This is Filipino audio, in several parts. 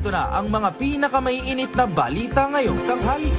Narito na ang mga pinakamaiinit na balita ngayong tanghali.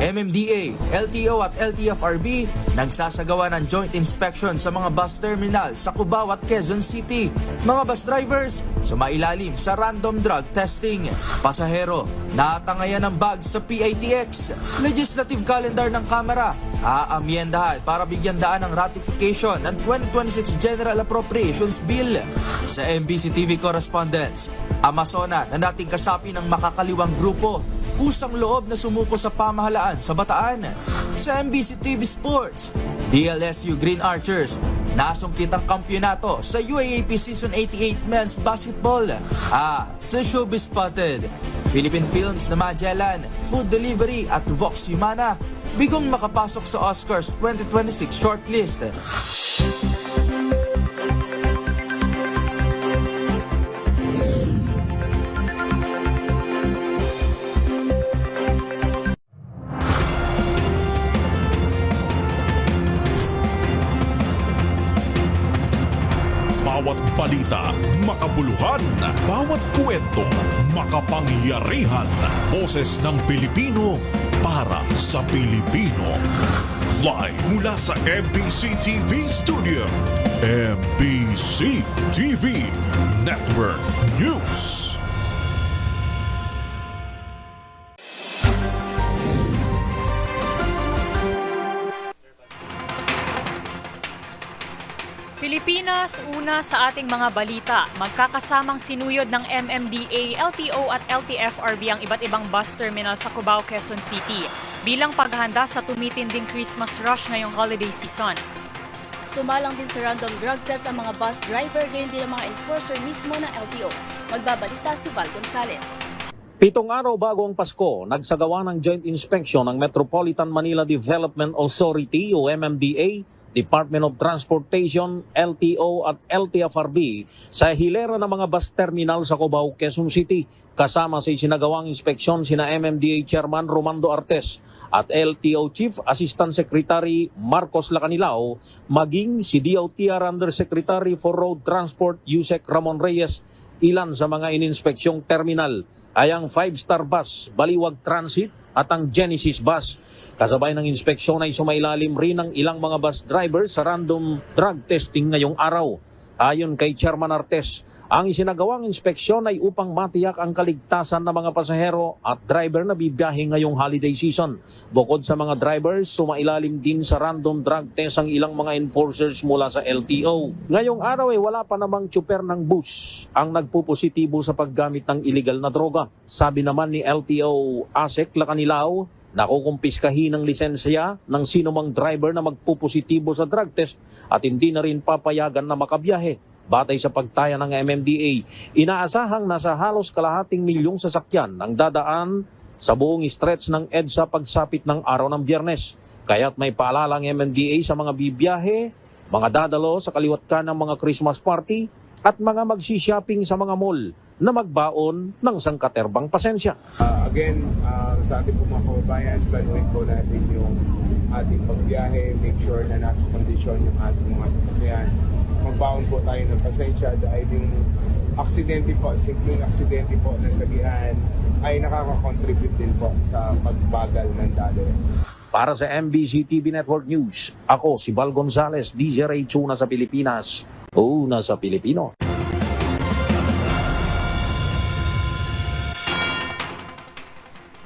MMDA, LTO at LTFRB nagsasagawa ng joint inspection sa mga bus terminal sa Cubao at Quezon City. Mga bus drivers sumailalim sa random drug testing. Pasahero, natangayan ng bags sa PITX. Legislative calendar ng Kamara aamyendahan para bigyan daan ng ratification ng 2026 General Appropriations Bill. Sa MBC TV correspondents, Amazona na dating kasapi ng makakaliwang grupo, pusang loob na sumuko sa pamahalaan sa Bataan. Sa MBC TV Sports, DLSU Green Archers nasungkit ang kampyonato sa UAAP Season 88 Men's Basketball. Sa Showbiz Spotted, Philippine Films na Magellan, Food Delivery at Vox Humana bigong makapasok sa Oscars 2026 shortlist. Bawat balita, makabuluhan. Bawat kwento, makapangyarihan. Boses ng Pilipino para sa Pilipino. Live mula sa MBC TV Studio. MBC TV Network News. Pilipinas, una sa ating mga balita, magkakasamang sinuyod ng MMDA, LTO at LTFRB ang iba't ibang bus terminal sa Cubao, Quezon City bilang paghahanda sa tumitinding Christmas rush ngayong holiday season. Sumalang din sa random drug test ang mga bus driver, gayon din ang mga enforcer mismo ng LTO. Magbabalita si Val Gonzales. 7 araw bago ang Pasko, nagsagawa ng joint inspection ng Metropolitan Manila Development Authority o MMDA, Department of Transportation, LTO at LTFRB sa hilera ng mga bus terminal sa Cubao, Quezon City. Kasama sa isinagawang inspeksyon sina MMDA Chairman Romando Artes at LTO Chief Assistant Secretary Marcos Lacanilao, maging si DOTR Undersecretary for Road Transport Yusek Ramon Reyes. Ilan sa mga ininspeksyong terminal ay ang 5-star bus, Baliwag Transit at ang Genesis bus. Kasabay ng inspeksyon ay sumailalim rin ng ilang mga bus drivers sa random drug testing ngayong araw. Ayon kay Chairman Artes, ang isinagawang inspeksyon ay upang matiyak ang kaligtasan ng mga pasahero at driver na bibiyahe ngayong holiday season. Bukod sa mga drivers, sumailalim din sa random drug test ang ilang mga enforcers mula sa LTO. Ngayong araw ay wala pa namang tsuper ng bus ang nagpupositibo sa paggamit ng illegal na droga. Sabi naman ni LTO Asek Lacanilao, nakukumpiskahin ng lisensya ng sinumang driver na magpupositibo sa drug test at hindi na rin papayagan na makabiyahe. Batay sa pagtaya ng MMDA, inaasahang nasa halos kalahating milyong sasakyan ang dadaan sa buong stretch ng EDSA pagsapit ng araw ng Biyernes. Kaya't may paalala ang MMDA sa mga bibiyahe, mga dadalo sa kaliwat ka ng mga Christmas party at mga magsishopping sa mga mall na magbaon ng sangkaterbang pasensya. Again, sa ating po mga kababayan, saluhin po natin yung ating pagbiyahe, make sure na nasa kondisyon yung ating mga sasakyan. Magbaon po tayo ng pasensya dahil yung aksidente po, simpleng aksidente po na sabihan ay nakaka-contribute din po sa pagbagal ng daloy. Para sa MBC TV Network News, ako si Val Gonzales, DJ Ray Chuna sa Pilipinas. Una sa Pilipino.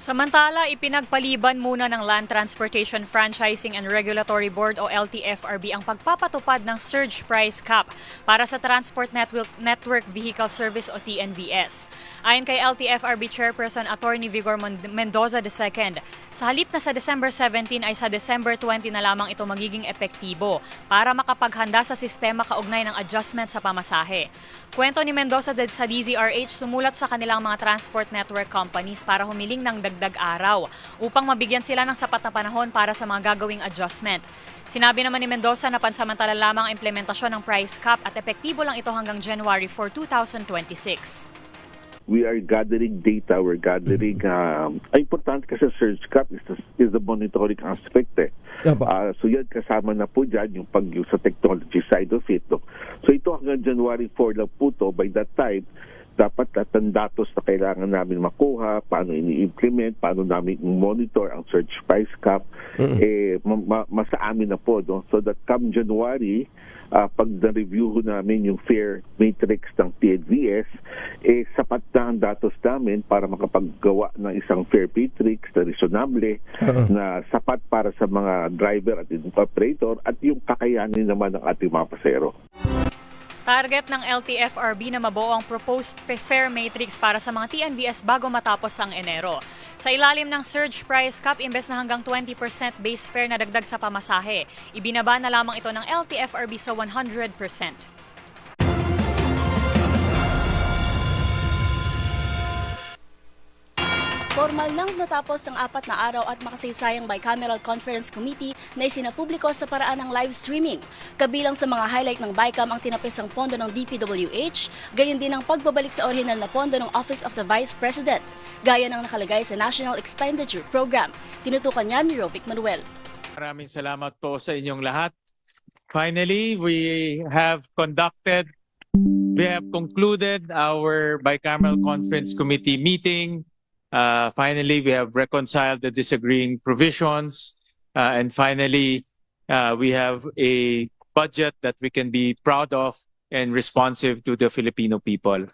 Samantala, ipinagpaliban muna ng Land Transportation Franchising and Regulatory Board o LTFRB ang pagpapatupad ng surge price cap para sa Transport Network Vehicle Service o TNVS. Ayon kay LTFRB Chairperson Attorney Vigor Mendoza II, sa halip na sa December 17 ay sa December 20 na lamang ito magiging epektibo para makapaghanda sa sistema kaugnay ng adjustment sa pamasahe. Kwento ni Mendoza sa DZRH, sumulat sa kanilang mga transport network companies para humiling ng dagdag araw upang mabigyan sila ng sapat na panahon para sa mga gagawing adjustment. Sinabi naman ni Mendoza na pansamantala lamang ang implementasyon ng price cap at epektibo lang ito hanggang January 4, 2026. We are gathering data, we're gathering, importante kasi surge cap is the monitoring aspect eh. So yan kasama na po dyan yung pag-use sa technology side of it. No? So ito hanggang January 4 lang po to, by that time, dapat lahat ng datos na kailangan namin makuha, paano ini-implement, paano namin monitor ang surge price cap, masa amin na po. No? So that come January, pag na-review namin yung fare matrix ng TNVS, sapat na ang datos namin para makapaggawa ng isang fare matrix na reasonable, na sapat para sa mga driver at operator at yung kakayanin naman ng ating mga pasero. Target ng LTFRB na mabuo ang proposed fare matrix para sa mga TNVS bago matapos ang Enero. Sa ilalim ng surge price cap, imbes na hanggang 20% base fare na dagdag sa pamasahe, ibinaba na lamang ito ng LTFRB sa 100%. Formal nang natapos ang 4 na araw at makasaysayang bicameral conference committee na isinapubliko sa paraan ng live streaming. Kabilang sa mga highlight ng BICAM ang tinapisang pondo ng DPWH, gayon din ang pagbabalik sa orihinal na pondo ng Office of the Vice President, gaya ng nakalagay sa National Expenditure Program. Tinutukan niya ni Rovic Manuel. Maraming salamat po sa inyong lahat. Finally, we have concluded our bicameral conference committee meeting. Finally, we have reconciled the disagreeing provisions. And finally, we have a budget that we can be proud of and responsive to the Filipino people.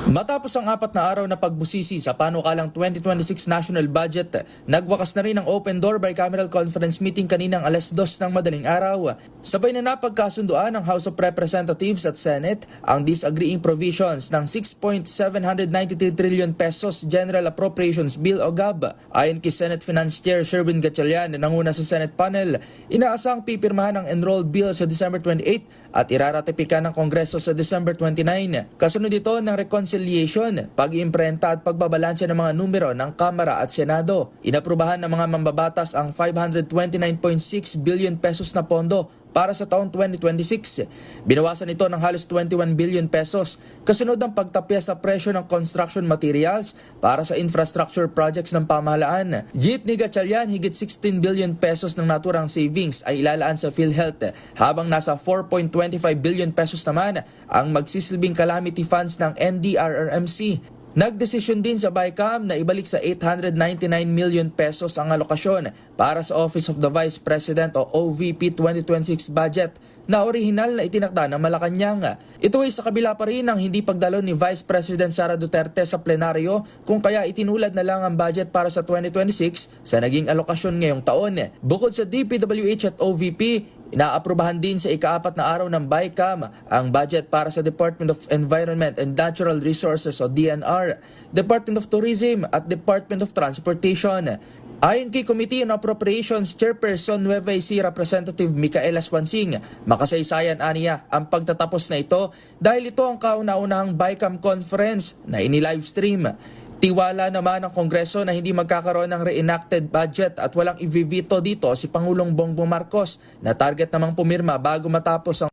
Matapos ang 4 na araw na pagbusisi sa panukalang 2026 national budget, nagwakas na rin ang open door bicameral conference meeting kaninang 2:00 ng madaling araw. Sabay na napagkasunduan ng House of Representatives at Senate ang disagreeing provisions ng 6.793 trillion pesos General Appropriations Bill o GAB. Ayon kay Senate Finance Chair Sherwin Gatchalian na nanguna sa Senate panel, inaasang pipirmahan ang enrolled bill sa December 28 at iraratifika ng Kongreso sa December 29. Kasunod ito ng reconciliation, pag-imprenta at pagbabalanse ng mga numero ng Kamara at Senado. Inaprubahan ng mga mambabatas ang 529.6 billion pesos na pondo para sa taong 2026. Binawasan ito ng halos 21 billion pesos kasunod ng pagtapya sa presyo ng construction materials para sa infrastructure projects ng pamahalaan. Git ni Gatchalian, higit 16 billion pesos ng naturang savings ay ilalaan sa PhilHealth, habang nasa 4.25 billion pesos naman ang magsisilbing calamity funds ng NDRRMC. Nagdesisyon din sa BICAM na ibalik sa 899 million pesos ang alokasyon para sa Office of the Vice President o OVP 2026 budget na orihinal na itinakda ng Malacanang. Ito ay sa kabila pa rin ng hindi pagdalo ni Vice President Sara Duterte sa plenaryo, kung kaya itinulad na lang ang budget para sa 2026 sa naging alokasyon ngayong taon. Bukod sa DPWH at OVP, inaaprubahan din sa ika-4 na araw ng BICAM ang budget para sa Department of Environment and Natural Resources o DNR, Department of Tourism at Department of Transportation. Ayon kay Committee on Appropriations Chairperson Nueva Ecija Representative Micaela Swansing, makasaysayan aniya ang pagtatapos na ito dahil ito ang kauna-unahang BICAM conference na ini-livestream. Tiwala naman ng Kongreso na hindi magkakaroon ng reenacted budget at walang i-veto dito si Pangulong Bongbong Marcos na target namang pumirma bago matapos ang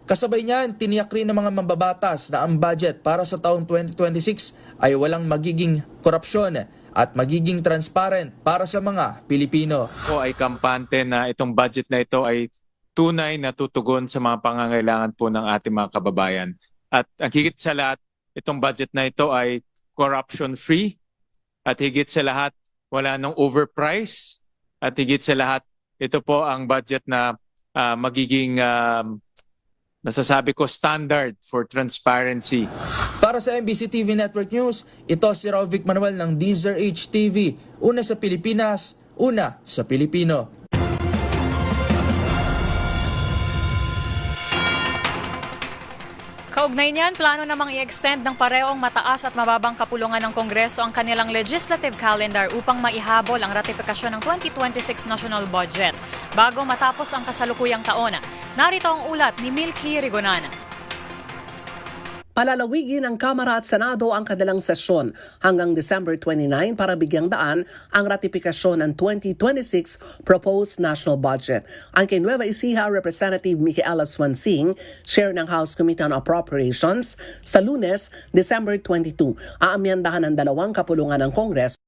kasabay niyan, tiniyak rin ng mga mambabatas na ang budget para sa taong 2026 ay walang magiging korupsyon at magiging transparent para sa mga Pilipino. Ako ay kampante na itong budget na ito ay tunay na tutugon sa mga pangangailangan po ng ating mga kababayan. At ang higit sa lahat, itong budget na ito ay corruption-free at higit sa lahat, wala nang overprice at higit sa lahat, ito po ang budget na magiging nasasabi ko standard for transparency. Para sa MBC TV Network News, ito si Rovic Manuel ng Deezer HTV. Una sa Pilipinas, una sa Pilipino. Kaugnay niyan, plano namang i-extend ng parehong mataas at mababang kapulungan ng Kongreso ang kanilang legislative calendar upang maihabol ang ratifikasyon ng 2026 national budget bago matapos ang kasalukuyang taon. Narito ang ulat ni Milky Rigonana. Palalawigin ng Kamara at Senado ang kanilang sesyon hanggang December 29 para bigyang daan ang ratifikasyon ng 2026 proposed national budget. Ang kay Nueva Ecija Representative Micaela Swansing, chair ng House Committee on Appropriations, sa Lunes, December 22, aamyandahan ng 2 kapulungan ng Kongreso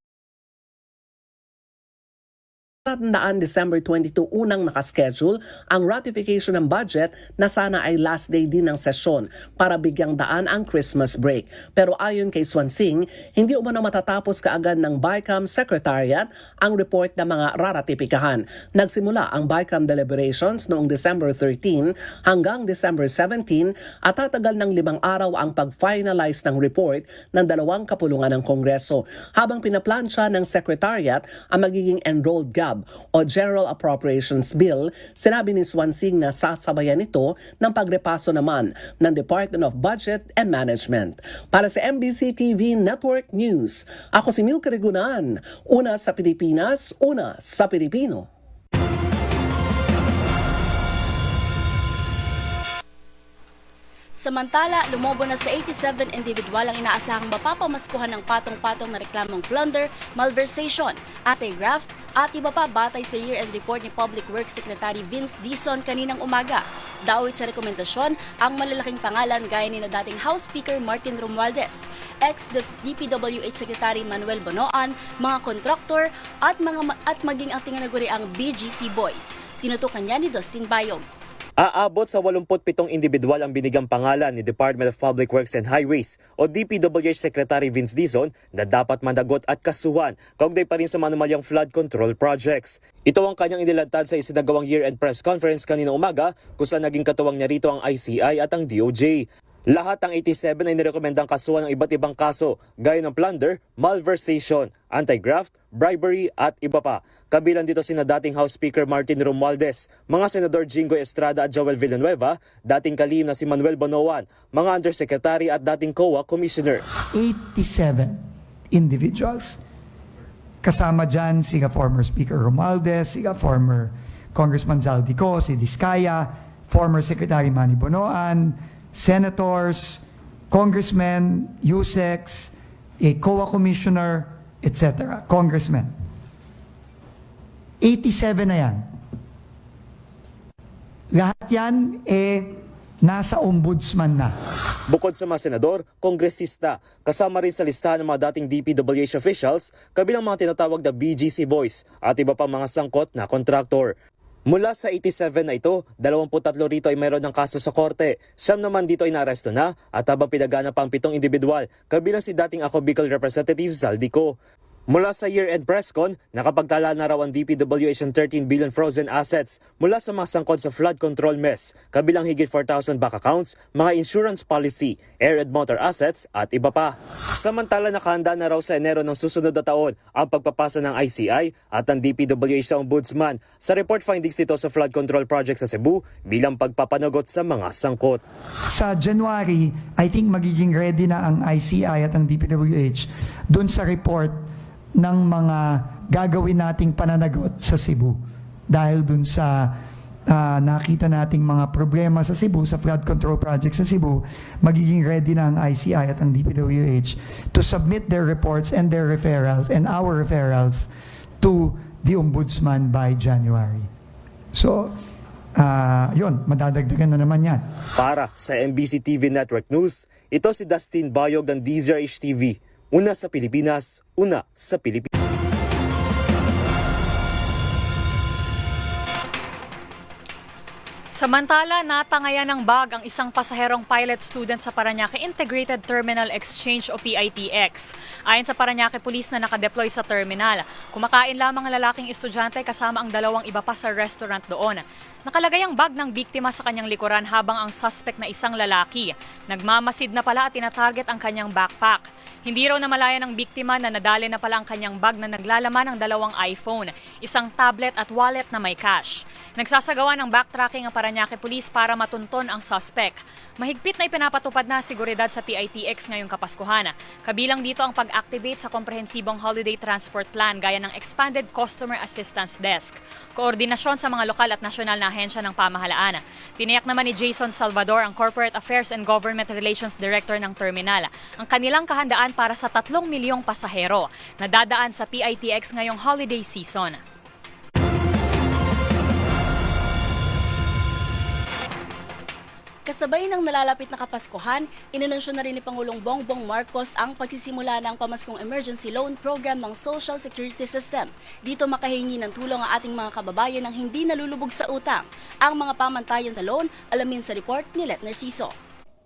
Tandaan December 22 unang nakaschedule ang ratification ng budget na sana ay last day din ng sesyon para bigyang daan ang Christmas break. Pero ayon kay Swansing, hindi umano matatapos kaagad ng BICAM Secretariat ang report na mga raratipikahan. Nagsimula ang BICAM deliberations noong December 13 hanggang December 17 at tatagal ng 5 araw ang pag-finalize ng report ng 2 kapulungan ng Kongreso. Habang pinaplansya ng Secretariat ang magiging enrolled GAB o General Appropriations Bill, sinabi ni Swansing na sasabayan ito ng pagrepaso naman ng Department of Budget and Management. Para sa MBC TV Network News, ako si Milka Regunan, una sa Pilipinas, una sa Pilipino. Samantala, lumobo na sa 87 individual ang inaasahang mapapamaskuhan ng patong-patong na reklamong plunder, malversation, anti-graft at iba pa batay sa year-end report ni Public Works Secretary Vince Dizon kaninang umaga. Dawit sa rekomendasyon ang malalaking pangalan gaya ni na dating House Speaker Martin Romualdez, ex-DPWH Secretary Manuel Bonoan, mga kontraktor at maging ang tinanaguriang BGC Boys. Tinutukan niya ni Dustin Bayog. Aabot sa 87 individual ang binigang pangalan ni Department of Public Works and Highways o DPWH Secretary Vince Dizon na dapat managot at kasuhan kaugnay pa rin sa manumalyang flood control projects. Ito ang kanyang inilantad sa isinagawang year-end press conference kanina umaga kung saan naging katuwang niya rito ang ICI at ang DOJ. Lahat ng 87 ay nirekomendang kasuhan ng iba't ibang kaso gaya ng plunder, malversation, anti-graft, bribery at iba pa. Kabilang dito sina dating House Speaker Martin Romualdez, mga Senador Jingo Estrada at Joel Villanueva, dating kalihim na si Manuel Bonoan, mga Undersecretary at dating COA Commissioner. 87 individuals. Kasama dyan si former Speaker Romualdez, si former Congressman Zaldico, si Diskaya, former Secretary Manny Bonoan, senators, congressmen, USECs, a COA commissioner, etc. Congressmen. 87 na yan. Lahat yan nasa ombudsman na. Bukod sa mga senador, kongresista, kasama rin sa listahan ng mga dating DPWH officials, kabilang mga tinatawag na BGC boys at iba pang mga sangkot na kontraktor. Mula sa 87 na ito, 23 rito ay mayroon ng kaso sa korte. 9 naman dito ay naaresto na at habang pinagana pa ang 7 individual, kabilang si dating Ako Bicol Representative Zaldico. Mula sa year-end presscon, nakapagtala na raw ang DPWH ng 13 billion frozen assets mula sa mga sangkot sa flood control mess, kabilang higit 4,000 bank accounts, mga insurance policy, air and motor assets at iba pa. Samantala nakahanda na raw sa Enero ng susunod na taon ang pagpapasa ng ICI at ang DPWH sa Ombudsman sa report findings nito sa flood control project sa Cebu bilang pagpapanagot sa mga sangkot. Sa January, I think magiging ready na ang ICI at ang DPWH dun sa report ng mga gagawin nating pananagot sa Cebu. Dahil dun sa nakita nating mga problema sa Cebu, sa flood control project sa Cebu, magiging ready na ang ICI at ang DPWH to submit their reports and their referrals and our referrals to the Ombudsman by January. So, yun, madadagdagan na naman yan. Para sa MBC TV Network News, ito si Dustin Bayog ng DZRH TV. Una sa Pilipinas, una sa Pilipinas. Samantala, natangayan ng bag ang isang pasaherong pilot student sa Parañaque Integrated Terminal Exchange o PITX. Ayon sa Parañaque Police na nakadeploy sa terminal, kumakain lamang ang lalaking estudyante kasama ang 2 iba pa sa restaurant doon. Nakalagay ang bag ng biktima sa kanyang likuran habang ang suspect na isang lalaki nagmamasid na pala at tinatarget ang kanyang backpack. Hindi raw namalayan ng biktima na nadali na pala ang kanyang bag na naglalaman ng 2 iPhone, isang tablet at wallet na may cash. Nagsasagawa ng backtracking ang Parañaque Police para matunton ang suspect. Mahigpit na ipinapatupad na seguridad sa PITX ngayong Kapaskuhan. Kabilang dito ang pag-activate sa komprehensibong holiday transport plan gaya ng Expanded Customer Assistance Desk, koordinasyon sa mga lokal at nasyonal na ahensya ng pamahalaan. Tiniyak naman ni Jason Salvador, ang Corporate Affairs and Government Relations Director ng terminal, ang kanilang kahandaan para sa 3 milyong pasahero na dadaan sa PITX ngayong holiday season. Kasabay ng nalalapit na Kapaskuhan, inanunsyo na rin ni Pangulong Bongbong Marcos ang pagsisimula ng pamaskong emergency loan program ng Social Security System. Dito makahingi ng tulong ang ating mga kababayan ng hindi nalulubog sa utang. Ang mga pamantayan sa loan, alamin sa report ni Let Narciso.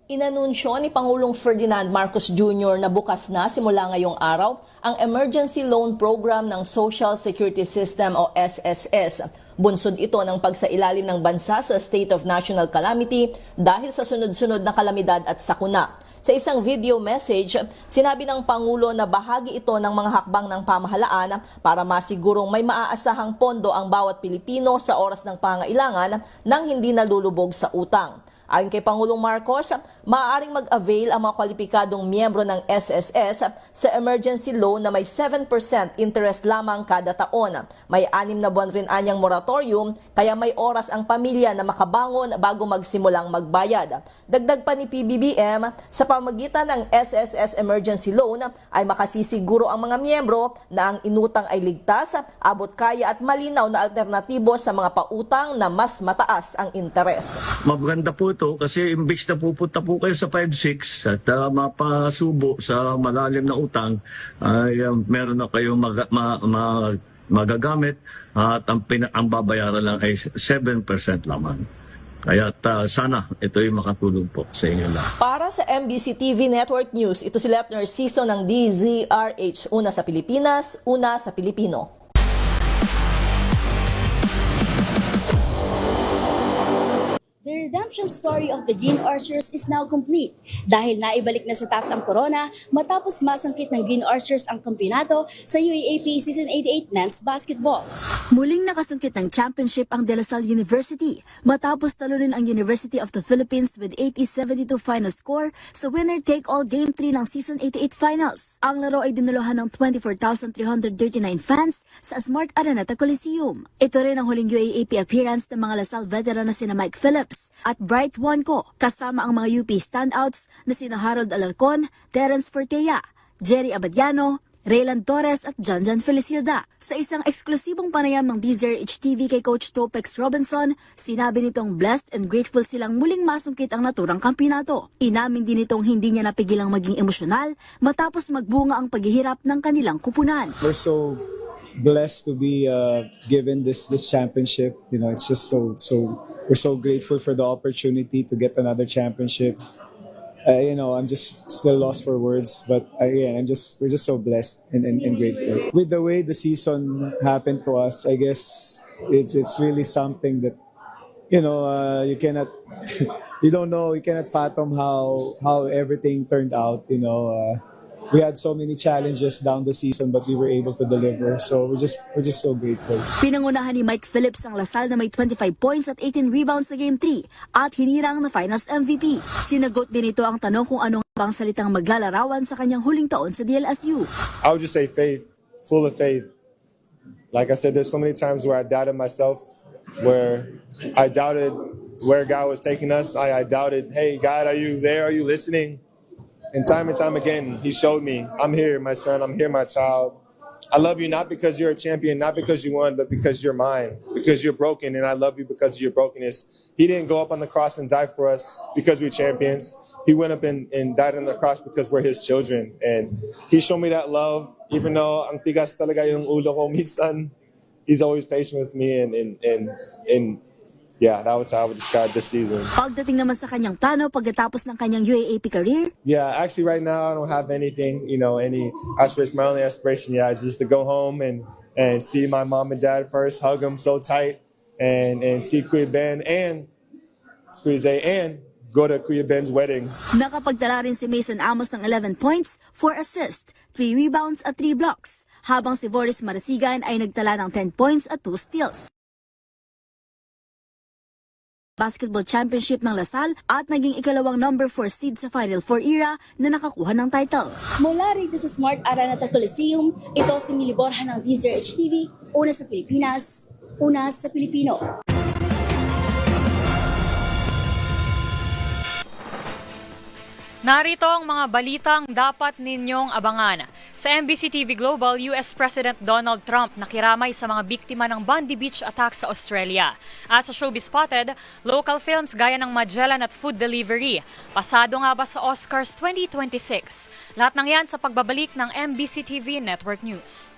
Inanunsyo ni Pangulong Ferdinand Marcos Jr. na bukas na simula ngayong araw ang Emergency Loan Program ng Social Security System o SSS. Bunsod ito ng pagsailalim ng bansa sa state of national calamity dahil sa sunod-sunod na kalamidad at sakuna. Sa isang video message, sinabi ng Pangulo na bahagi ito ng mga hakbang ng pamahalaan para masigurong may maaasahang pondo ang bawat Pilipino sa oras ng pangailangan nang hindi nalulubog sa utang. Ayon kay Pangulong Marcos, maaaring mag-avail ang mga kwalipikadong miyembro ng SSS sa emergency loan na may 7% interest lamang kada taon. May 6 na buwan rin anyang moratorium, kaya may oras ang pamilya na makabangon bago magsimulang magbayad. Dagdag pa ni PBBM, sa pamagitan ng SSS emergency loan ay makasisiguro ang mga miyembro na ang inutang ay ligtas, abot kaya at malinaw na alternatibo sa mga pautang na mas mataas ang interes. Maganda po ito kasi imbis na pupunta po kayo sa 5-6 at mapasubo sa malalim na utang, ay meron na kayong magagamit at ang babayaran lang ay 7% lamang. Kaya sana ito'y makatulong po sa inyo lahat. Para sa MBC TV Network News, ito si Let Narciso ng DZRH. Una sa Pilipinas, una sa Pilipino. The redemption story of the Green Archers is now complete dahil naibalik na sa taft ang corona matapos masangkit ng Green Archers ang kampeonato sa UAAP Season 88 Men's Basketball. Muling nakasungkit ng championship ang De La Salle University matapos talunin ang University of the Philippines with 80-72 final score sa winner-take-all Game 3 ng Season 88 Finals. Ang laro ay dinuluhan ng 24,339 fans sa Smart Araneta Coliseum. Ito rin ang huling UAAP appearance ng mga La Salle veteran na sina Mike Phillips at Bright Juanco kasama ang mga UP standouts na sina Harold Alarcon, Terence Fortea, Jerry Abadiano, Raylan Torres at Janjan Felicilda. Sa isang eksklusibong panayam ng DZRH TV kay Coach Topex Robinson, sinabi nitong blessed and grateful silang muling masungkit ang naturang kampeonato. Inamin din nitong hindi niya napigilang maging emosyonal matapos magbunga ang paghihirap ng kanilang kupunan. We're so blessed to be given this championship. You know, it's just so we're so grateful for the opportunity to get another championship. You know, I'm just still lost for words, but again, we're just so blessed and grateful. With the way the season happened to us, I guess it's really something that, you know, you cannot you cannot fathom how everything turned out. You know, we had so many challenges down the season, but we were able to deliver. So we're just so grateful. Pinangunahan ni Mike Phillips ang La Salle na may 25 points at 18 rebounds sa Game 3 at hinirang na Finals MVP. Sinagot din ito ang tanong kung anong bang salitang maglalarawan sa kanyang huling taon sa DLSU. I would just say faith, full of faith. Like I said, there's so many times where I doubted myself, where I doubted where God was taking us. I doubted, hey, God, are you there? Are you listening? And time again, he showed me, I'm here, my son, I'm here, my child. I love you not because you're a champion, not because you won, but because you're mine, because you're broken, and I love you because of your brokenness. He didn't go up on the cross and die for us because we're champions. He went up and died on the cross because we're his children. And he showed me that love, even though ang tigas talaga yung ulo ko minsan, he's always patient with me and yeah, that was how I would describe this season. Pagdating naman sa kanyang plano pagkatapos ng kanyang UAAP career, yeah, actually right now I don't have anything, you know, any aspiration. My only aspiration, is just to go home and see my mom and dad first, hug them so tight, and see Kuya Ben and Squeeze and go to Kuya Ben's wedding. nakapagtala rin si Mason Amos ng 11 points, 4 assists, 3 rebounds at 3 blocks, habang si Boris Marasigan ay nagtala ng 10 points at 2 steals. Basketball Championship ng La Salle at naging ikalawang number 4 seed sa Final Four era na nakakuha ng title. Mula rito sa Smart Araneta Coliseum, ito si Mili Borja ng DZRH TV, una sa Pilipinas, una sa Pilipino. Narito ang mga balitang dapat ninyong abangan. Sa MBC TV Global, US President Donald Trump nakiramay sa mga biktima ng Bondi Beach attack sa Australia. At sa Showbiz Spotted, local films gaya ng Magellan at Food Delivery. Pasado nga ba sa Oscars 2026? Lahat ng yan sa pagbabalik ng MBC TV Network News.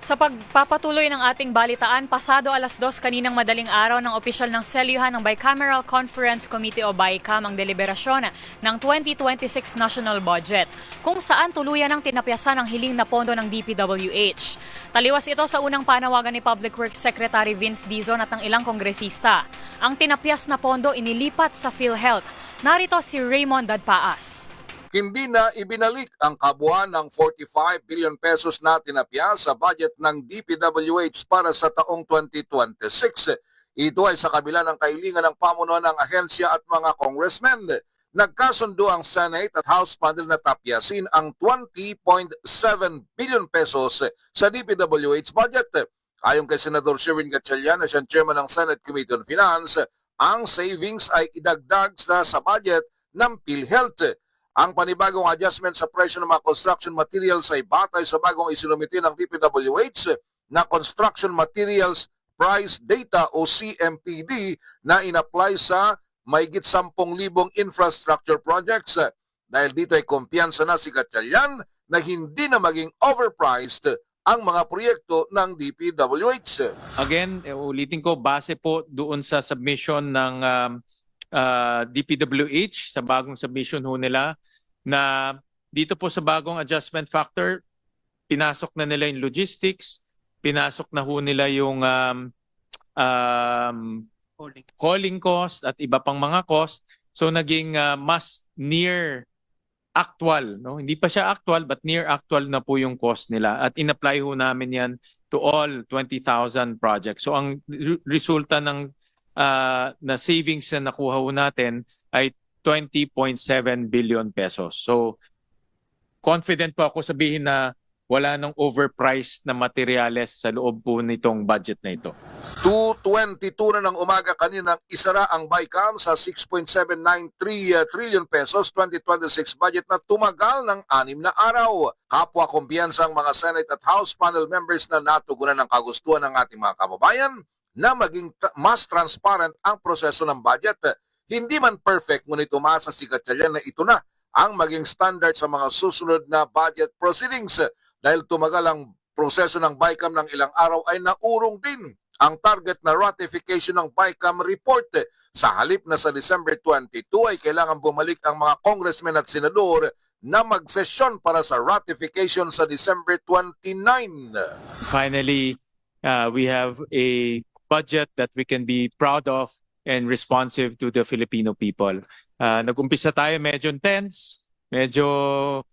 Sa pagpapatuloy ng ating balitaan, pasado 2:00 kaninang madaling araw ng opisyal ng selyuhan ng Bicameral Conference Committee o BICAM ang deliberasyon ng 2026 National Budget, kung saan tuluyan ang tinapyasan ang hiling na pondo ng DPWH. Taliwas ito sa unang panawagan ni Public Works Secretary Vince Dizon at ng ilang kongresista. Ang tinapyas na pondo inilipat sa PhilHealth. Narito si Raymond Dadpaas. Hindi na ibinalik ang kabuuan ng 45 billion pesos na tinapya sa budget ng DPWH para sa taong 2026. Ito ay sa kabila ng kahilingan ng pamunuan ng ahensya at mga congressmen. Nagkasundo ang Senate at House panel na tapyasin ang 20.7 billion pesos sa DPWH budget. Ayon kay Senador Sherwin Gatchalian na siyang chairman ng Senate Committee on Finance, ang savings ay idagdag sa budget ng PhilHealth. Ang panibagong adjustment sa presyo ng mga construction materials ay batay sa bagong isinumiti ng DPWH na Construction Materials Price Data o CMPD na in-apply sa mahigit 10,000 infrastructure projects. Dahil dito ay kumpiyansa na si Gatchalian na hindi na maging overpriced ang mga proyekto ng DPWH. Again, ulitin ko, base po doon sa submission ng DPWH, sa bagong submission ho nila, na dito po sa bagong adjustment factor, pinasok na nila yung logistics, pinasok na ho nila yung hauling cost at iba pang mga cost. So naging mas near actual, no? Hindi pa siya actual but near actual na po yung cost nila. At in-apply ho namin yan to all 20,000 projects. So ang resulta ng na savings na nakuha ho natin ay 20.7 billion pesos. So, confident po ako sabihin na wala nang overpriced na materyales sa loob po nitong budget na ito. 2:22 na ng umaga kaninang isara ang BICAM sa 6.793 trillion pesos 2026 budget na tumagal ng 6 na araw. Kapwa kumpiyansa ang mga Senate at House panel members na natugunan ng kagustuhan ng ating mga kababayan na maging mas transparent ang proseso ng budget. Hindi man perfect, ngunit umasa si Gatchalian na ito na ang maging standard sa mga susunod na budget proceedings. Dahil tumagal ang proseso ng BICAM ng ilang araw ay naurong din ang target na ratification ng BICAM report. Sa halip na sa December 22 ay kailangan bumalik ang mga congressmen at senador na magsesyon para sa ratification sa December 29. Finally, we have a budget that we can be proud of and responsive to the Filipino people. Nag-umpisa tayo medyo tense, medyo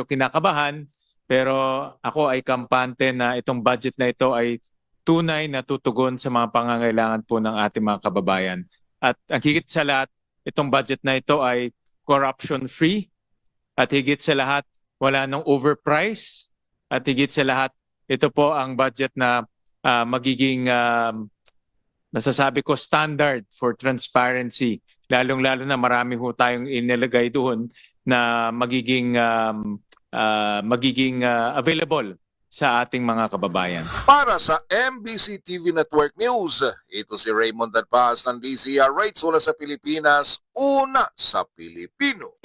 kinakabahan, pero ako ay kampante na itong budget na ito ay tunay na tutugon sa mga pangangailangan po ng ating mga kababayan. At ang higit sa lahat, itong budget na ito ay corruption-free, at higit sa lahat, wala nang overprice, at higit sa lahat, ito po ang budget na magiging nasasabi ko standard for transparency. Lalong-lalo na marami ho tayong inilagay doon na magiging available sa ating mga kababayan. Para sa MBC TV Network News, ito si Raymond Dadpaas ng DZRH, una sa Pilipinas, una sa Pilipino.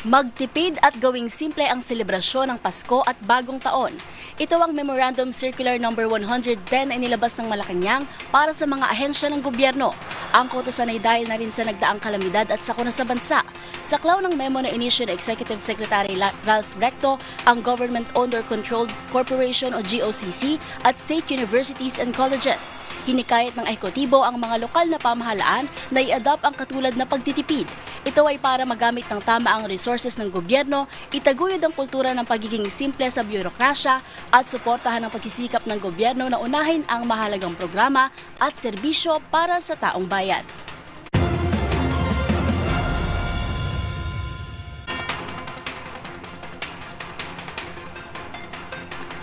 Magtipid at gawing simple ang selebrasyon ng Pasko at Bagong Taon. Ito ang Memorandum Circular No. 110 na inilabas ng Malacanang para sa mga ahensya ng gobyerno. Ang kautusan ay dahil na rin sa nagdaang kalamidad at sakuna sa bansa. Saklaw ng memo na inisyu ng Executive Secretary Ralph Recto ang Government-Owned or Controlled Corporation o GOCC at state universities and colleges. Hinikayat ng ehekutibo ang mga lokal na pamahalaan na i-adopt ang katulad na pagtitipid. Ito ay para magamit ng tama ang resources ng gobyerno, itaguyod ang kultura ng pagiging simple sa byurokrasya at suportahan ang pagsisikap ng gobyerno na unahin ang mahalagang programa at serbisyo para sa taong bayan.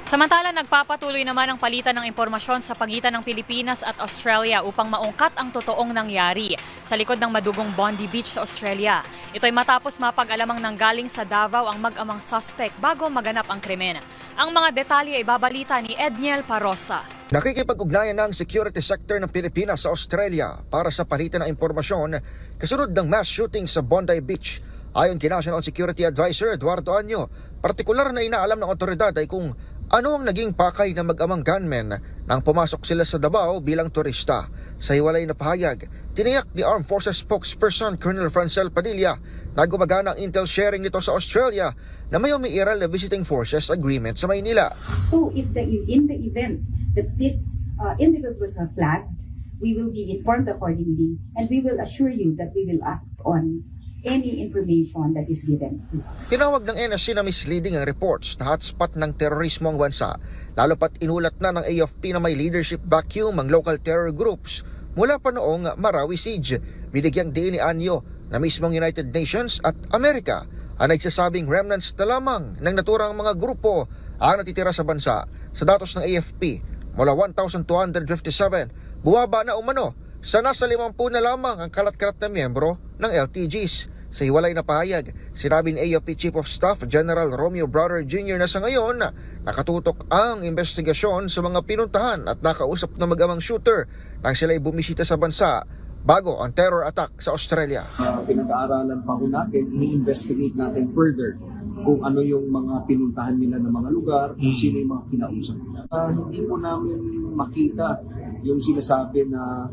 Samantala, nagpapatuloy naman ang palitan ng impormasyon sa pagitan ng Pilipinas at Australia upang maungkat ang totoong nangyari sa likod ng madugong Bondi Beach sa Australia. Ito ay matapos mapag-alamang nanggaling sa Davao ang mag-amang suspect bago maganap ang krimen. Ang mga detalye ay babalita ni Edniel Parosa. Nakikipag-ugnayan ng security sector ng Pilipinas sa Australia para sa palitan ng impormasyon kasunod ng mass shooting sa Bondi Beach. Ayon kay National Security Advisor Eduardo Anyo, partikular na inaalam ng otoridad ay kung ano ang naging pakay ng mag-amang gunmen nang pumasok sila sa Davao bilang turista. Sa hiwalay na pahayag, tiniyak ni Armed Forces spokesperson Colonel Francel Padilla na gumagana ang intel sharing nito sa Australia na may umiiral na visiting forces agreement sa Maynila. So if in the event that these individuals are flagged, we will be informed accordingly and we will assure you that we will act on any information that is given. Tinawag ng NSC na misleading ang reports na hotspot ng terorismo ang bansa, lalo pat inulat na ng AFP na may leadership vacuum ang local terror groups mula pa noong Marawi Siege. Binigyang diin ni Anyo na mismong United Nations at Amerika ang nagsasabing remnants na lamang ng naturang mga grupo ang natitira sa bansa. Sa datos ng AFP, mula 1,257, buwaba na umano sa nasa 50 na lamang ang kalat-kalat na miyembro ng LTGs. Sa hiwalay na pahayag, sinabi ni AFP Chief of Staff General Romeo Brother Jr. na sa ngayon nakatutok ang investigasyon sa mga pinuntahan at nakausap na mag-amang shooter nang sila'y bumisita sa bansa bago ang terror attack sa Australia. Pinag-aaralan pa ho natin, ini-investigate natin further kung ano yung mga pinuntahan nila ng mga lugar, kung sino yung mga kinausap nila. Hindi po namin makita yung sinasabi na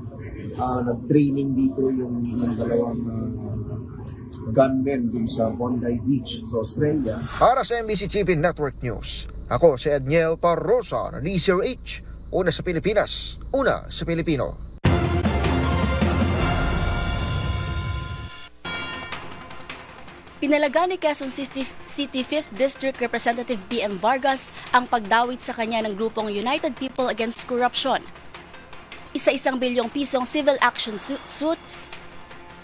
nag-training dito yung dalawang gunmen dun sa Bondi Beach sa Australia. Para sa MBC TV Network News, ako si Edniel Parosa ng DCRH. Una sa Pilipinas, una sa Pilipino. Pinalaga ni Quezon City 5th District Representative BM Vargas ang pagdawit sa kanya ng grupong United People Against Corruption. Isa-1 bilyong pisong civil action suit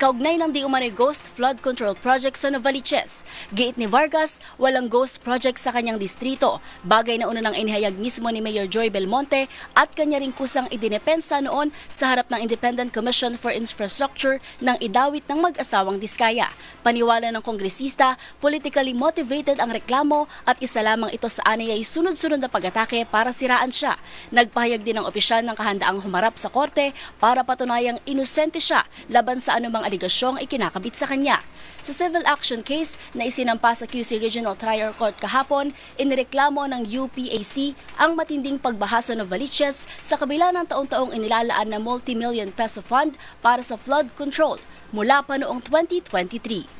kaugnay ng di umano'y ghost flood control project sa Novaliches. Giit ni Vargas, walang ghost project sa kanyang distrito, bagay na una nang inihayag mismo ni Mayor Joy Belmonte at kanya ring kusang idinepensa noon sa harap ng Independent Commission for Infrastructure ng idawit ng mag-asawang Diskaya. Paniwala ng kongresista, politically motivated ang reklamo at isa lamang ito sa aniyay sunod-sunod na pag-atake para siraan siya. Nagpahayag din ng opisyal ng kahandaang humarap sa korte para patunayang inosente siya laban sa anumang aligasyong ikinakabit sa kanya. Sa civil action case na isinampa sa QC Regional Trial Court kahapon, inireklamo ng UPAC ang matinding pagbaha sa Novaliches sa kabila ng taon-taong inilalaan na multi-million peso fund para sa flood control mula pa noong 2023.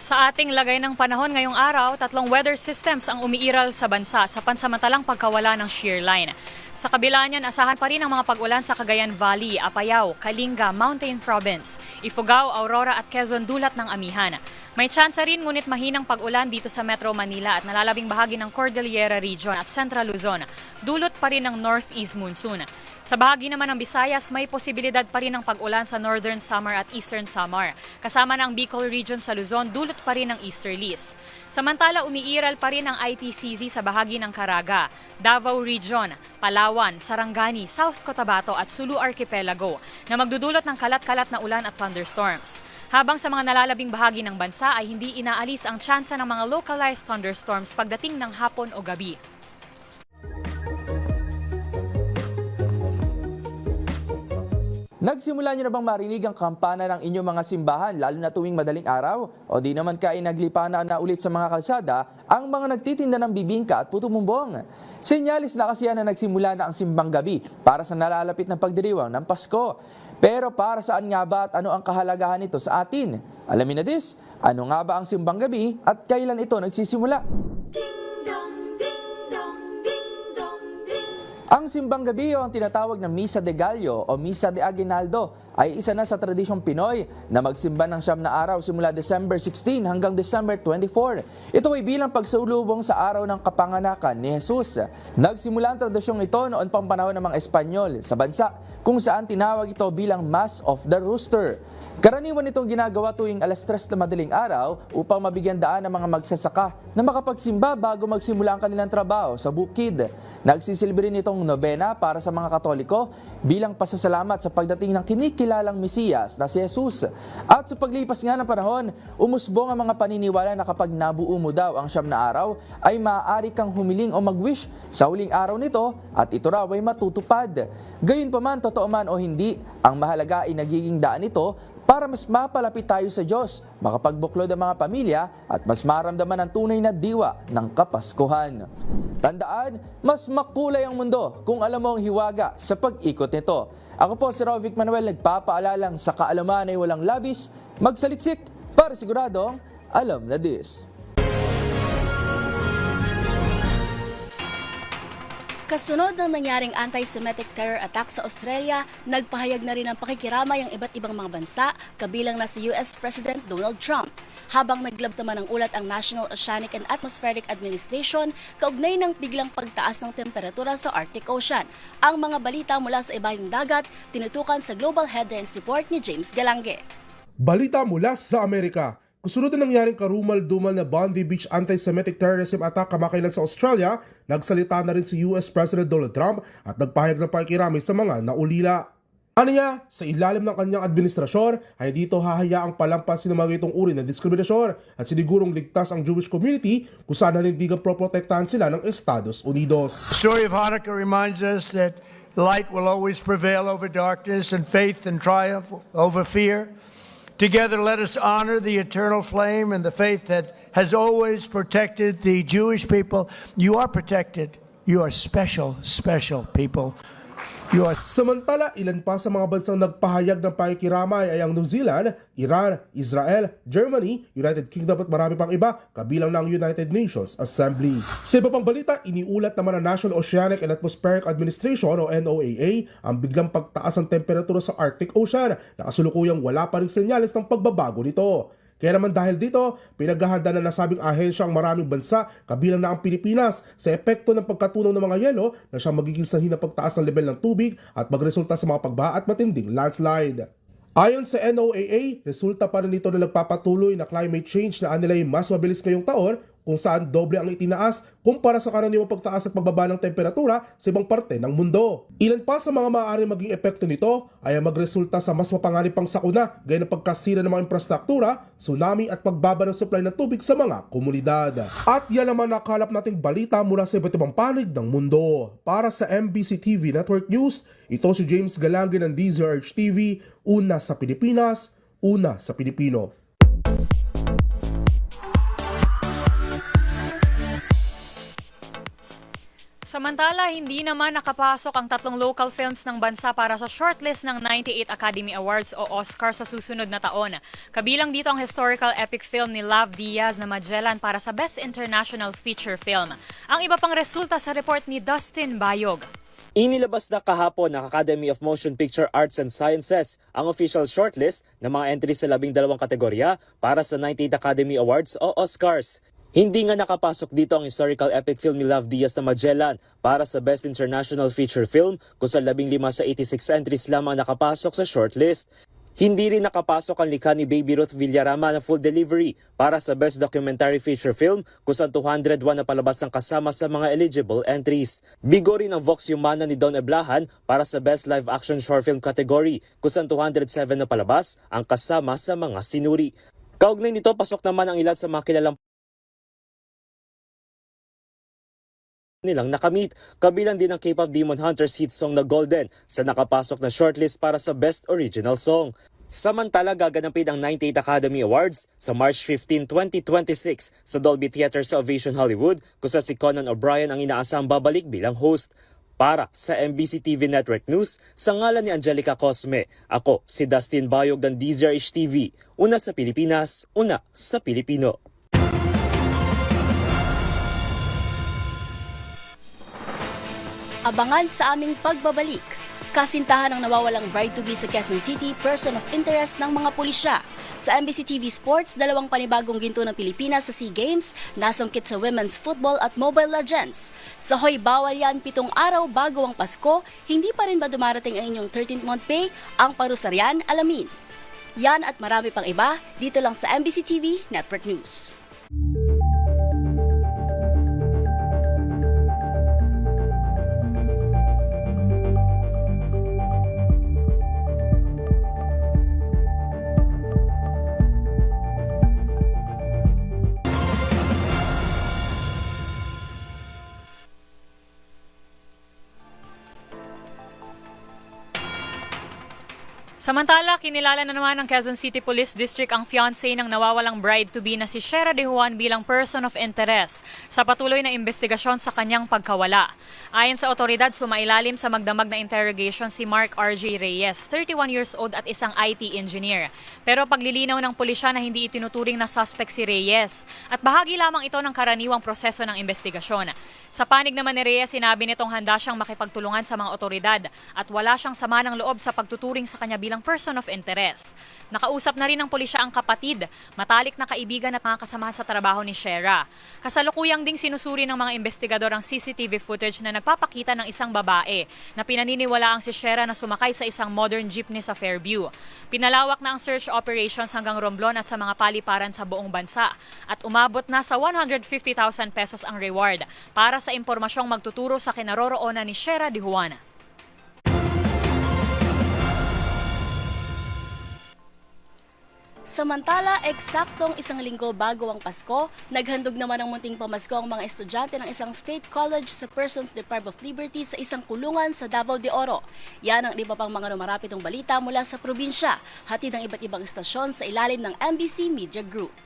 Sa ating lagay ng panahon ngayong araw, 3 weather systems ang umiiral sa bansa sa pansamantalang pagkawala ng shear line. Sa kabila niyan, asahan pa rin ang mga pag-ulan sa Cagayan Valley, Apayao, Kalinga, Mountain Province, Ifugao, Aurora at Quezon dulot ng amihan. May tsansa rin ngunit mahinang pag-ulan dito sa Metro Manila at nalalabing bahagi ng Cordillera Region at Central Luzon. Dulot pa rin ng Northeast Monsoon. Sa bahagi naman ng Visayas, may posibilidad pa rin ng pag-ulan sa Northern Samar at Eastern Samar. Kasama ng Bicol Region sa Luzon, dulot pa rin ng easterlies. Samantala, umiiral pa rin ang ITCZ sa bahagi ng Caraga, Davao Region, Palawan, Sarangani, South Cotabato at Sulu Archipelago na magdudulot ng kalat-kalat na ulan at thunderstorms. Habang sa mga nalalabing bahagi ng bansa ay hindi inaalis ang tsansa ng mga localized thunderstorms pagdating ng hapon o gabi. Nagsimula niyo na bang marinig ang kampana ng inyong mga simbahan lalo na tuwing madaling araw? O di naman kayo naglipana na ulit sa mga kalsada ang mga nagtitinda ng bibingka at puto bumbong? Senyalis na kasi yan na nagsimula na ang simbang gabi para sa nalalapit na pagdiriwang ng Pasko. Pero para saan nga ba at ano ang kahalagahan nito sa atin? Alamin na this, ano nga ba ang simbang gabi at kailan ito nagsisimula? Ang simbang gabi o ang tinatawag na Misa de Gallo o Misa de Aguinaldo ay isa na sa tradisyong Pinoy na magsimba ng 9 na araw simula December 16 hanggang December 24. Ito ay bilang pagsulubong sa araw ng kapanganakan ni Jesus. Nagsimula ang tradisyong ito noon pang panahon ng mga Espanyol sa bansa kung saan tinawag ito bilang Mass of the Rooster. Karaniwan itong ginagawa tuwing alas 3 na madaling araw upang mabigyan daan ng mga magsasaka na makapagsimba bago magsimula ang kanilang trabaho sa bukid. Nagsisilbi rin itong nobena para sa mga Katoliko bilang pasasalamat sa pagdating ng kinikilalang Mesiyas na si Jesus. At sa paglipas nga ng panahon, umusbong ang mga paniniwala na kapag nabuo mo daw ang 9 na araw ay maaari kang humiling o mag-wish sa huling araw nito at ito raw ay matutupad. Gayunpaman, totoo man o hindi, ang mahalaga ay nagiging daan ito para mas mapalapit tayo sa Diyos, makapagbuklod ang mga pamilya at mas maramdaman ang tunay na diwa ng Kapaskuhan. Tandaan, mas makulay ang mundo kung alam mo ang hiwaga sa pag-ikot nito. Ako po si Rovic Manuel, nagpapaalalang sa kaalaman ay walang labis, magsaliksik para siguradong alam na this. Kasunod ng nangyaring anti-Semitic terror attack sa Australia, nagpahayag na rin ng pakikiramay ang iba't ibang mga bansa, kabilang na si US President Donald Trump. Habang naglabas naman ng ulat ang National Oceanic and Atmospheric Administration, kaugnay ng biglang pagtaas ng temperatura sa Arctic Ocean. Ang mga balita mula sa ibayong dagat, tinutukan sa Global Headlines Report ni James Galange. Balita mula sa Amerika. Kasunod na nangyaring karumal-dumal na Bondi Beach anti-Semitic terrorism attack kamakailan sa Australia, nagsalita na rin si US President Donald Trump at nagpahayag ng pakikiramay sa mga naulila. Ano niya, sa ilalim ng kanyang administrasyon ay dito hahayaang palampasin ng mga itong uri ng diskriminasyon at sinigurong ligtas ang Jewish community kung saan hanindigang proprotektahan sila ng Estados Unidos. The story of Hanukkah reminds us that light will always prevail over darkness and faith and triumph over fear. Together, let us honor the eternal flame and the faith that has always protected the Jewish people. You are protected. You are special, special people. Samantala, ilan pa sa mga bansang nagpahayag ng pakikiramay ay ang New Zealand, Iran, Israel, Germany, United Kingdom at marami pang iba, kabilang ng United Nations Assembly. Sa iba pang balita, iniulat naman ng National Oceanic and Atmospheric Administration o NOAA ang biglang pagtaas ng temperatura sa Arctic Ocean na kasulukuyang wala pa ring senyales ng pagbabago nito. Kaya naman dahil dito, pinaghahanda na nasabing ahensya ang maraming bansa, kabilang na ang Pilipinas, sa epekto ng pagkatunaw ng mga yelo na siyang magiging sanhi na pagtaas ng level ng tubig at magresulta sa mga pagbaha at matinding landslide. Ayon sa NOAA, resulta pa rin ito na nagpapatuloy na climate change na anilay mas mabilis ngayong taon kung saan doble ang itinaas kumpara sa karaniwang pagtaas at pagbaba ng temperatura sa ibang parte ng mundo. Ilan pa sa mga maaaring maging epekto nito ay ang magresulta sa mas mapanganib pang sakuna gaya ng pagkasira ng mga infrastruktura, tsunami at pagbaba ng supply ng tubig sa mga komunidad. At yan naman nakalap nating balita mula sa iba't ibang panig ng mundo. Para sa MBC TV Network News, ito si James Galange ng DZRH TV, una sa Pilipinas, una sa Pilipino. Samantala, hindi naman nakapasok ang 3 local films ng bansa para sa shortlist ng 98 Academy Awards o Oscar sa susunod na taon. Kabilang dito ang historical epic film ni Lav Diaz na Magellan para sa Best International Feature Film. Ang iba pang resulta sa report ni Dustin Bayog. Inilabas na kahapon ng Academy of Motion Picture Arts and Sciences ang official shortlist ng mga entries sa 12 kategorya para sa 98 Academy Awards o Oscars. Hindi nga nakapasok dito ang historical epic film ni Lav Diaz na Magellan para sa Best International Feature Film kung sa 15 sa 86 entries lamang nakapasok sa shortlist. Hindi rin nakapasok ang likha ni Baby Ruth Villarama na Full Delivery para sa Best Documentary Feature Film kung saan 201 na palabas ang kasama sa mga eligible entries. Bigo rin ang Vox Humana ni Don Eblahan para sa Best Live Action Short Film category kung saan 207 na palabas ang kasama sa mga sinuri. Kaugnay nito, pasok naman ang ilan sa mga kilalang nilang nakamit. Kabilang din ang K-pop Demon Hunters hit song na Golden sa nakapasok na shortlist para sa Best Original Song. Samantala, gaganapin ang 98 Academy Awards sa March 15, 2026 sa Dolby Theater sa Ovation Hollywood, kung saan si Conan O'Brien ang inaasahang babalik bilang host. Para sa MBC TV Network News, sa ngalan ni Angelica Cosme, ako si Dustin Bayog ng DZRH TV. Una sa Pilipinas, una sa Pilipino. Abangan sa aming pagbabalik. Kasintahan ng nawawalang bride-to-be sa Quezon City, person of interest ng mga pulisya. Sa MBC TV Sports, 2 panibagong ginto ng Pilipinas sa SEA Games, nasungkit sa women's football at Mobile Legends. Sa Hoy Bawal Yan, 7 araw bago ang Pasko, hindi pa rin ba dumarating ang inyong 13th month pay? Ang parusa riyan, alamin. Yan at marami pang iba, dito lang sa MBC TV Network News. Samantala, kinilala na naman ng Quezon City Police District ang fiancé ng nawawalang bride-to-be na si Shera De Juan bilang person of interest sa patuloy na investigasyon sa kanyang pagkawala. Ayon sa otoridad, sumailalim sa magdamag na interrogation si Mark R.J. Reyes, 31 years old at isang IT engineer. Pero paglilinaw ng pulisya na hindi itinuturing na suspect si Reyes at bahagi lamang ito ng karaniwang proseso ng investigasyon. Sa panig naman ni Reyes, sinabi nitong handa siyang makipagtulungan sa mga otoridad at wala siyang sama ng loob sa pagtuturing sa kanya bilang person of interest. Nakausap na rin ng pulisya ang kapatid, matalik na kaibigan at mga kasamahan sa trabaho ni Shera. Kasalukuyang ding sinusuri ng mga investigador ang CCTV footage na nagpapakita ng isang babae na pinaniniwalaang si Shera na sumakay sa isang modern jeepney sa Fairview. Pinalawak na ang search operations hanggang Romblon at sa mga paliparan sa buong bansa at umabot na sa 150,000 pesos ang reward para sa impormasyong magtuturo sa kinaroroonan ni Shera De Juan. Samantala, eksaktong 1 linggo bago ang Pasko, naghandog naman ng munting pamasko ang mga estudyante ng isang state college sa persons deprived of liberty sa isang kulungan sa Davao de Oro. Yan ang iba pang mga rumarapitong balita mula sa probinsya, hatid ng iba't ibang istasyon sa ilalim ng MBC Media Group.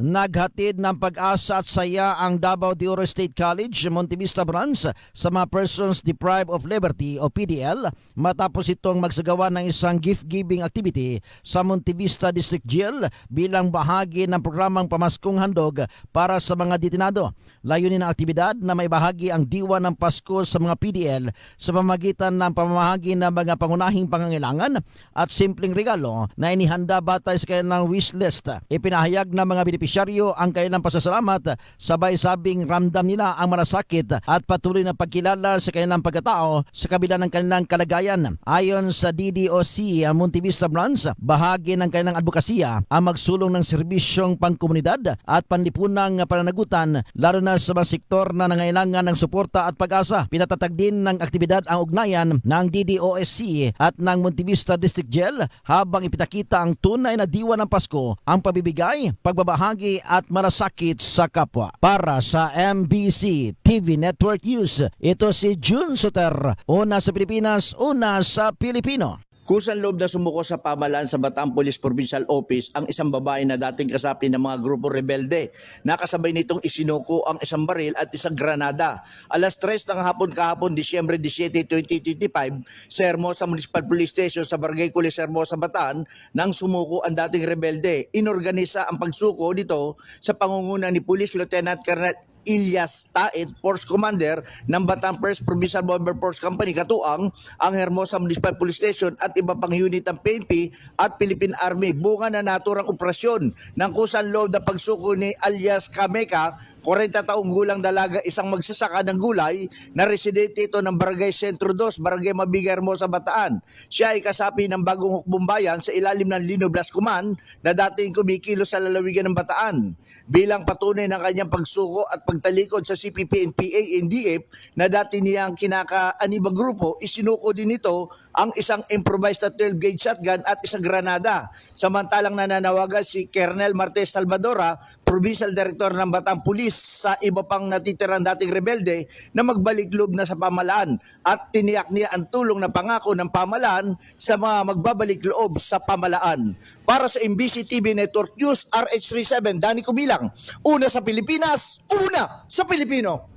Naghatid ng pag-asa at saya ang Davao de Oro State College, Montevista Branch sa mga persons deprived of liberty o PDL matapos itong magsagawa ng isang gift-giving activity sa Montevista District Jail bilang bahagi ng programang Pamaskong Handog para sa mga detinado. Layunin ng aktibidad na may bahagi ang diwa ng Pasko sa mga PDL sa pamamagitan ng pamamahagi ng mga pangunahing pangangailangan at simpleng regalo na inihanda batay sa kanilang wish list. Ipinahayag ng mga benepisyaryo ang kanilang pasasalamat, sabay sabing ramdam nila ang malasakit at patuloy na pagkilala sa kanilang pagkatao sa kabila ng kanilang kalagayan. Ayon sa DDOC Montevista Branch, bahagi ng kanilang advokasya ang magsulong ng serbisyong pangkomunidad at panlipunang pananagutan lalo na sa mga sektor na nangailangan ng suporta at pag-asa. Pinatatag din ng aktibidad ang ugnayan ng DDOSC at ng Montevista District Jail habang ipinakita ang tunay na diwa ng Pasko, ang pabibigay, pagbabahagi at malasakit sa kapwa. Para sa MBC TV Network News, ito si June Soter, una sa Pilipinas, una sa Pilipino. Kusang loob na sumuko sa pamahalaan sa Bataan Police Provincial Office ang isang babae na dating kasapi ng mga grupo rebelde. Nakasabay nitong isinuko ang isang baril at isang granada. Alas 3 ng hapon kahapon, Disyembre 17, 2025, sa Hermosa Municipal Police Station sa Barangay Kulis, Hermosa, Bataan, nang sumuko ang dating rebelde. Inorganisa ang pagsuko nito sa pangunguna ni Police Lieutenant Colonel Ilyas Taed, Force Commander ng Bataan 1st Provincial Bomber Force Company, katuang ang Hermosa Municipal Police Station at iba pang unit ng PNP at Philippine Army. Bunga na naturang operasyon ng kusang loob na pagsuko ni alias Kameka 40 taong gulang dalaga, isang magsasaka ng gulay na residente ito ng Barangay Sentro 2, Barangay Mabigay Hermosa, Bataan. Siya ay kasapi ng Bagong Hukbong Bayan sa ilalim ng Lino Blascuman na dating kumikilo sa lalawigan ng Bataan. Bilang patunay ng kanyang pagsuko at pagtalikod sa CPP, NPA, NDF na dati niyang kinakaanibang grupo, isinuko din ito ang isang improvised na 12-gauge shotgun at isang granada. Samantalang nananawagan si Colonel Martes Salvadora, Provincial Director ng Bataan Police, sa iba pang natitirang dating rebelde na magbalik loob na sa pamahalaan at tiniyak niya ang tulong na pangako ng pamahalaan sa mga magbabalik loob sa pamahalaan. Para sa MBC TV Network News, RH37, Danny Kubilang, una sa Pilipinas, una sa Pilipino.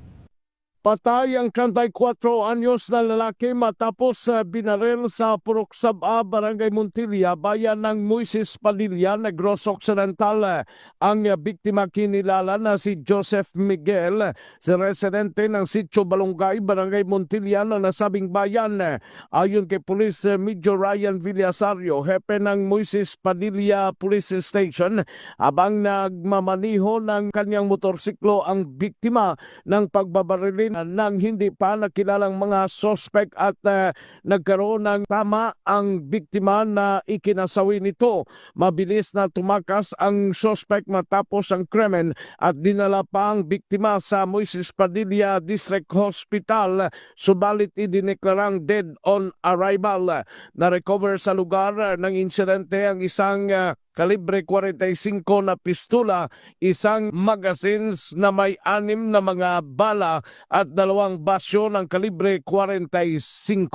Patay ang 34 anyos na lalaki matapos binaril sa Purok Saba, Barangay Montilla, bayan ng Moises Padilla, Negros Occidental. Ang biktima kinilala na si Joseph Miguel, si residente ng Sitio Balongay, Barangay Montilla na nasabing bayan. Ayon kay Police Major Ryan Villasario, hepe ng Moises Padilla Police Station, habang nagmamaniho ng kanyang motorsiklo ang biktima ng pagbabarilin ng hindi pa nakilalang mga suspect at nagkaroon ng tama ang biktima na ikinasawi nito. Mabilis na tumakas ang suspect matapos ang krimen at dinala pa ang biktima sa Moises Padilla District Hospital, subalit idineklarang dead on arrival. Na-recover sa lugar ng insidente ang isang kalibre 45 na pistola, isang magazines na may 6 na mga bala at 2 basyo ng kalibre 45.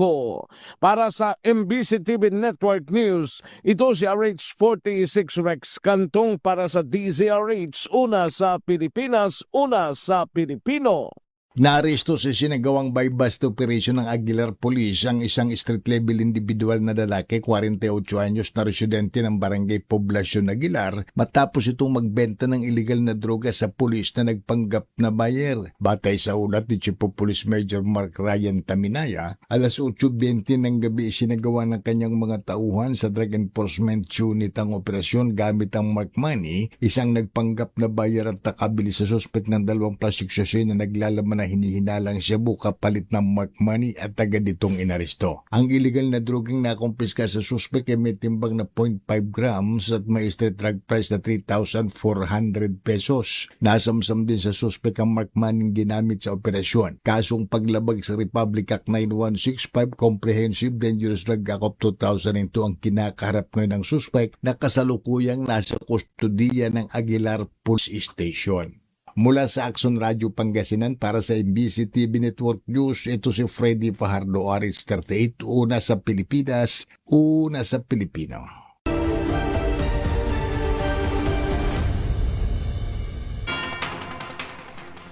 Para sa MBC TV Network News, ito si RH46 Rex Cantong para sa DZRH, una sa Pilipinas, una sa Pilipino. Naaresto sa sinagawang bypass operation ng Aguilar Police ang isang street-level individual na lalaki, 48 anyos na residente ng Barangay Poblacion Aguilar, matapos itong magbenta ng illegal na droga sa pulis na nagpanggap na buyer. Batay sa ulat ni Chief of Police Major Mark Ryan Taminaya, alas 8:20 ng gabi sinagawa ng kanyang mga tauhan sa Drug Enforcement Unit ang operasyon gamit ang mark money, isang nagpanggap na buyer at nakabili sa suspect ng 2 plastic sachet na naglalaman na hinihinalang Cebu kapalit ng mark money at agad itong inaresto. Ang illegal na drogang nakumpiska sa suspect ay may timbang na 0.5 grams at may street drug price na 3,400 pesos. Nasamsam din sa suspect ang mark money ginamit sa operasyon. Kasong paglabag sa Republic Act 9165 Comprehensive Dangerous Drug Act of 2002 ang kinakaharap ngayon ng suspect na kasalukuyang nasa kustudiya ng Aguilar Police Station. Mula sa Action Radio Pangasinan para sa MBC TV Network News, ito si Freddy Fajardo, RH38, una sa Pilipinas, una sa Pilipino.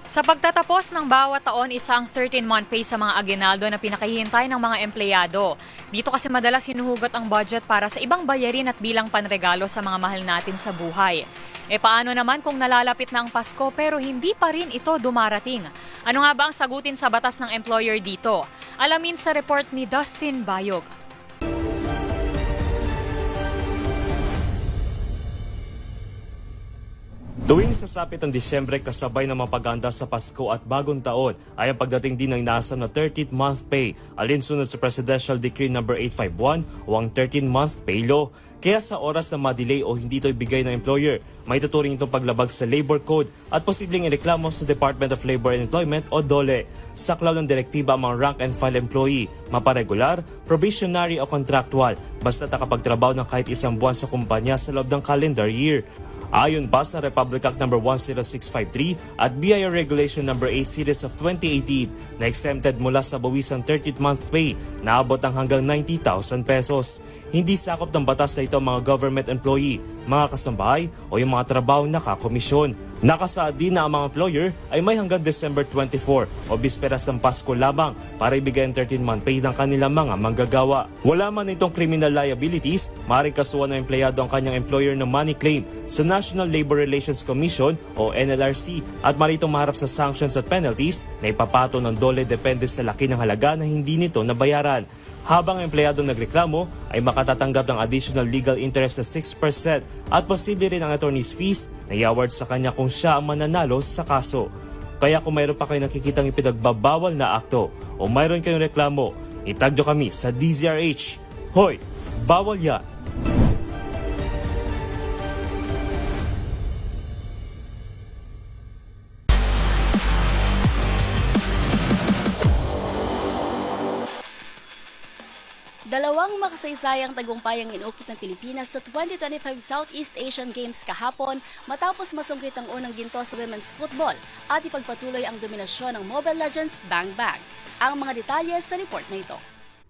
Sa pagtatapos ng bawat taon, isang 13-month pay sa mga aginaldo na pinakahihintay ng mga empleyado. Dito kasi madalas sinuhugot ang budget para sa ibang bayarin at bilang panregalo sa mga mahal natin sa buhay. E paano naman kung nalalapit na ang Pasko pero hindi pa rin ito dumarating? Ano nga ba ang sagutin sa batas ng employer dito? Alamin sa report ni Dustin Bayog. Tuwing sasapit ang Disyembre kasabay ng mapaganda sa Pasko at Bagong Taon ay ang pagdating din ng inaasam na 13th month pay, alinsunod sa Presidential Decree No. 851 o ang 13th-month pay law. Kaya sa oras na ma-delay o hindi ito ibigay ng employer, may tuturing itong paglabag sa labor code at posibleng ireklamo sa Department of Labor and Employment o DOLE. Saklaw ng direktiba ang mga rank and file employee, maparegular, probationary o contractual, basta nakapagtrabaho ng kahit isang buwan sa kumpanya sa loob ng calendar year. Ayon pa sa Republic Act No. 10653 at BIR Regulation No. 8 Series of 2018 na exempted mula sa bawisang 13th month pay na abot ang hanggang 90,000 pesos. Hindi sakop ng batas na ito mga government employee, mga kasambahay o yung mga trabaho nakakomisyon. Nakasaad din na ang mga employer ay may hanggang December 24 o bisperas ng Pasko lamang para ibigay ang 13-month pay ng kanilang mga manggagawa. Wala man itong criminal liabilities, maaaring kasuhan ng empleyado ang kanyang employer ng money claim sa National Labor Relations Commission o NLRC at maritong maharap sa sanctions at penalties na ipapato ng DOLE depende sa laki ng halaga na hindi nito nabayaran. habang ang empleyado nagreklamo ay makatatanggap ng additional legal interest na 6% at posible rin ang attorney's fees na i-award sa kanya kung siya ang mananalo sa kaso. Kaya kung mayroon pa kayo nakikitang ipinagbabawal na akto o mayroon kayong reklamo, itag nyo kami sa DZRH. Hoy, bawal yan! Dalawang makasaysayang tagumpayang inukit ng Pilipinas sa 2025 Southeast Asian Games kahapon matapos masungkit ang unang ginto sa women's football at ipagpatuloy ang dominasyon ng Mobile Legends Bang Bang. Ang mga detalye sa report na ito.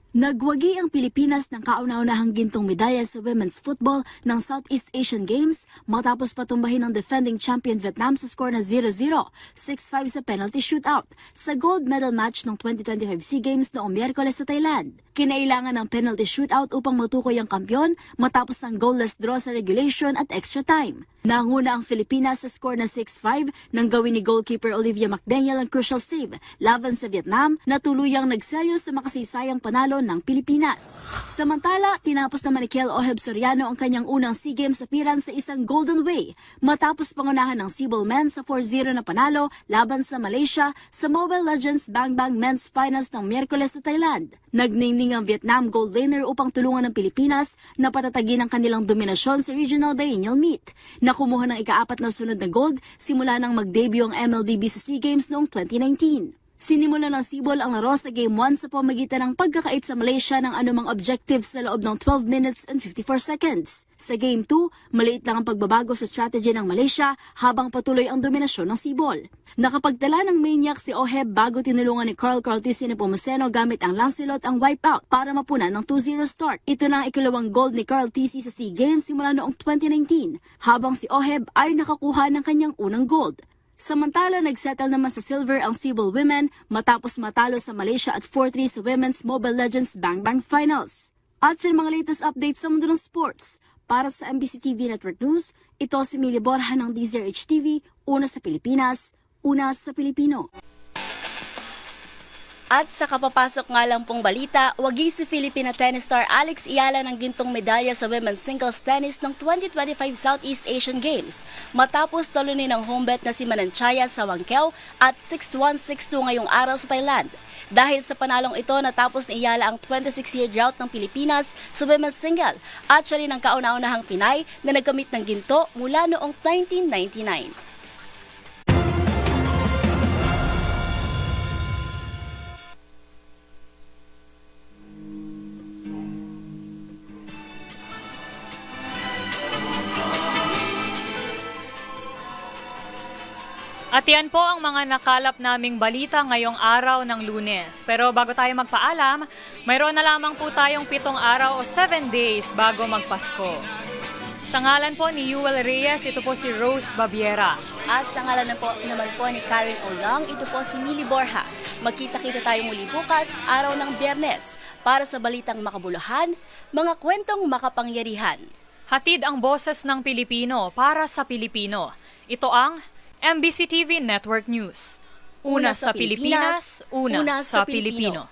Nagwagi ang Pilipinas ng kauna-unahang gintong medalya sa women's football ng Southeast Asian Games matapos patumbahin ng defending champion Vietnam sa score na 0-0, 6-5 sa penalty shootout sa gold medal match ng 2025 SEA Games noong Miyerkules sa Thailand. Kinailangan ng penalty shootout upang matukoy ang kampiyon matapos ang goalless draw sa regulation at extra time. Nanguna ang Pilipinas sa score na 6-5 nang gawin ni goalkeeper Olivia McDaniel ang crucial save laban sa Vietnam na tuluyang nagselyo sa makasaysayang panalo ng Pilipinas. Samantala, tinapos naman ni Kel Oheb Soriano ang kanyang unang SEA Games appearance sa isang golden way matapos pangunahan ng Cebu men sa 4-0 na panalo laban sa Malaysia sa Mobile Legends Bang Bang Men's Finals ng Miyerkules sa Thailand. Nagningning ang Vietnam gold laner upang tulungan ng Pilipinas na patatagin ang kanilang dominasyon sa Regional Biennial Meet na kumuha ng ika-4 na sunod na gold simula nang mag-debut ang MLBB sa SEA Games noong 2019. Sinimula ng Sibol ang laro sa Game 1 sa pamagitan ng pagkakait sa Malaysia ng anumang objectives sa loob ng 12 minutes and 54 seconds. Sa Game 2, maliit lang ang pagbabago sa strategy ng Malaysia habang patuloy ang dominasyon ng Sibol. Nakapagtala ng maniac si Oheb bago tinulungan ni Carl Tisi Nepomuceno gamit ang Lancelot ang wipeout para mapunan ng 2-0 start. Ito na ang ikalawang gold ni Carl Tisi sa SEA Games simula noong 2019, habang si Oheb ay nakakuha ng kanyang unang gold. Samantala, nagsettle naman sa silver ang Cebu women matapos matalo sa Malaysia at 4-3 sa Women's Mobile Legends Bang Bang Finals. At sa mga latest updates sa mundo ng sports, para sa MBC TV Network News, ito si Mili Borja ng DZRH TV, una sa Pilipinas, una sa Pilipino. At sa kapapasok nga lang pong balita, wagi si Filipina tennis star Alex Iala ng gintong medalya sa women's singles tennis ng 2025 Southeast Asian Games matapos talunin ng homebet na si Mananchaya sa Wangkeo at 6-1, 6-2 ngayong araw sa Thailand. Dahil sa panalong ito, natapos ni Iala ang 26-year drought ng Pilipinas sa women's single at siya rin ang kauna-unahang Pinay na nagkamit ng ginto mula noong 1999. At yan po ang mga nakalap naming balita ngayong araw ng Lunes. Pero bago tayo magpaalam, mayroon na lamang po tayong 7 araw o 7 days bago magpasko. Sa ngalan po ni Yuel Reyes, ito po si Rose Babiera. At sa ngalan naman po ni Karen Ozang, ito po si Mili Borja. Magkita-kita tayo muli bukas, araw ng Biyernes, para sa balitang makabuluhan, mga kwentong makapangyarihan. Hatid ang boses ng Pilipino para sa Pilipino. Ito ang MBC TV Network News. Una sa Pilipinas, una sa Pilipino.